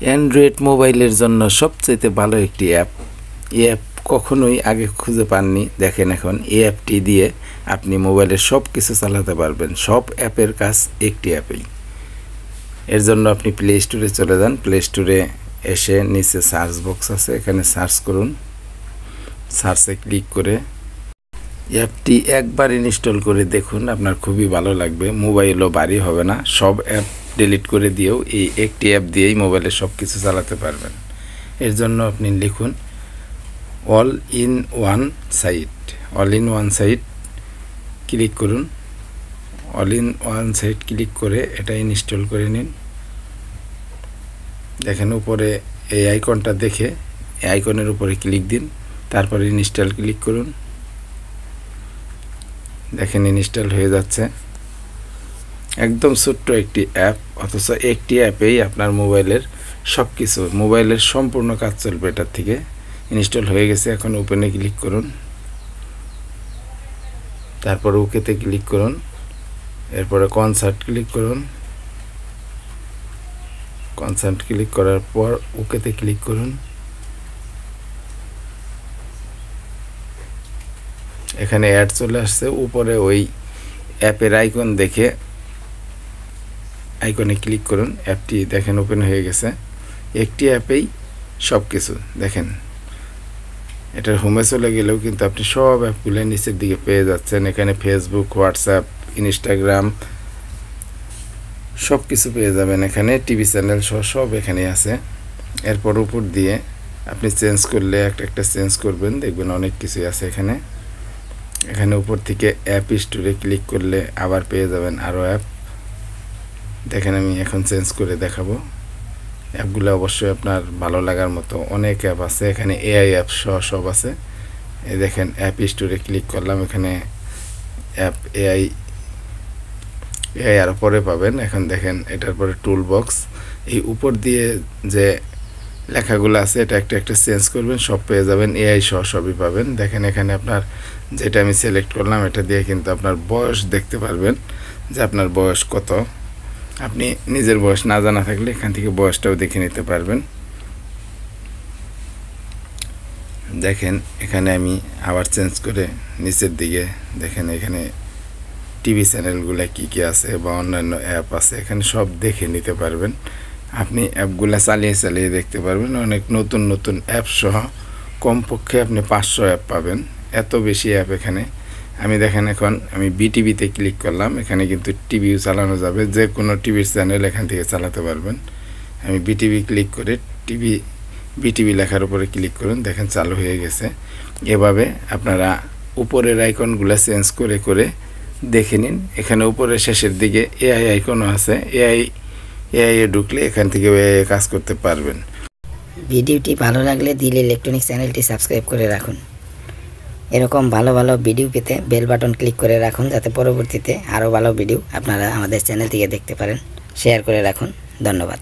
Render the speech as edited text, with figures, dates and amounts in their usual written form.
Android মোবাইলের জন্য সবচেয়ে ভালো একটি অ্যাপ। এই অ্যাপ কখনোই আগে খুঁজে পাননি। দেখেন এখন এই অ্যাপটি দিয়ে আপনি মোবাইলের সব কিছু চালাতে পারবেন। সব অ্যাপের কাজ একটি অ্যাপেই। এর জন্য আপনি প্লে স্টোরে চলে যান। প্লে স্টোরে এসে নিচে সার্চ বক্স আছে, এখানে সার্চ করুন। সার্চে ক্লিক করে অ্যাপটি একবার ইনস্টল করে দেখুন, আপনার খুবই ভালো লাগবে। মোবাইলও ভারী হবে না। সব অ্যাপ ডিলিট করে দিয়েও এই একটি অ্যাপ দিয়েই মোবাইলে সব কিছু চালাতে পারবেন। এর জন্য আপনি লিখুন all in one site. All in one site click করুন। All in one site click করে এটা ইনস্টল করে নিন। দেখেন উপরে এই আইকনটা দেখে এই আইকনের উপরে ক্লিক দিন, তারপরে ইনস্টল ক্লিক করুন। দেখেন ইনস্টল হয়ে যাচ্ছে। একদম ছোট্ট একটি অ্যাপ, অথচ একটি অ্যাপেই আপনার মোবাইলের সব কিছু, মোবাইলের সম্পূর্ণ কাজ চলবে এটার থেকে। ইনস্টল হয়ে গেছে। এখন ওপেনে ক্লিক করুন, তারপর ওকেতে ক্লিক করুন, এরপরে কনসার্ট ক্লিক করুন। কনসার্ট ক্লিক করার পর ওকেতে ক্লিক করুন। এখানে অ্যাড চলে আসছে। উপরে ওই অ্যাপের আইকন দেখে আইকনে ক্লিক করুন। অ্যাপটি দেখেন ওপেন হয়ে গেছে। একটি অ্যাপেই সব কিছু। দেখেন এটার হোমে চলে গেলেও কিন্তু আপনি সব অ্যাপগুলো নিচের দিকে পেয়ে যাচ্ছেন। এখানে ফেসবুক, হোয়াটসঅ্যাপ, ইনস্টাগ্রাম সব কিছু পেয়ে যাবেন। এখানে টিভি চ্যানেল সব এখানে আছে। এরপর উপর দিয়ে আপনি চেঞ্জ করলে একটা চেঞ্জ করবেন, দেখবেন অনেক কিছুই আছে এখানে। এখানে উপর থেকে অ্যাপ স্টোরে ক্লিক করলে আবার পেয়ে যাবেন আরও অ্যাপ। দেখেন আমি এখন চেঞ্জ করে দেখাবো। অ্যাপগুলো অবশ্যই আপনার ভালো লাগার মতো অনেক অ্যাপ আছে। এখানে এআই অ্যাপ সব আছে। এই দেখেন অ্যাপ স্টোরে ক্লিক করলাম, এখানে অ্যাপ এআই আরও পরে পাবেন। এখন দেখেন এটার পরে টুল বক্স। এই উপর দিয়ে যে লেখাগুলো আছে এটা একটা চেঞ্জ করবেন, সব পেয়ে যাবেন। এআই সবই পাবেন। দেখেন এখানে আপনার যেটা আমি সিলেক্ট করলাম এটা দিয়ে কিন্তু আপনার বয়স দেখতে পারবেন, যে আপনার বয়স কত। আপনি নিজের বয়স না জানা থাকলে এখান থেকে বয়সটাও দেখে নিতে পারবেন। দেখেন এখানে আমি আবার চেঞ্জ করে নিচের দিকে দেখেন এখানে টিভি চ্যানেলগুলো কী আছে বা অন্যান্য অ্যাপ আছে, এখানে সব দেখে নিতে পারবেন। আপনি অ্যাপগুলো চালিয়ে দেখতে পারবেন। অনেক নতুন অ্যাপ সহ কমপক্ষে আপনি 500 অ্যাপ পাবেন। এত বেশি অ্যাপ এখানে। দেখেন এখন আমি বিটিভিতে ক্লিক করলাম। এখানে কিন্তু টিভিও চালানো যাবে, যে কোনো টিভির চ্যানেল এখান থেকে চালাতে পারবেন। আমি বিটিভি ক্লিক করে বিটিভি লেখার উপরে ক্লিক করুন। দেখেন চালু হয়ে গেছে। এভাবে আপনারা উপরের আইকনগুলো চেঞ্জ করে দেখে নিন। এখানে উপরে শেষের দিকে এআই আইকনও আছে। এআই এ ঢুকলে এখান থেকে এআই কাজ করতে পারবেন। ভিডিওটি ভালো লাগলে দিল ইলেকট্রনিক্স চ্যানেলটি সাবস্ক্রাইব করে রাখুন। এরকম ভালো ভিডিও পেতে বেল বাটন ক্লিক করে রাখুন, যাতে পরবর্তীতে আরও ভালো ভিডিও আপনারা আমাদের চ্যানেল থেকে দেখতে পারেন। শেয়ার করে রাখুন। ধন্যবাদ।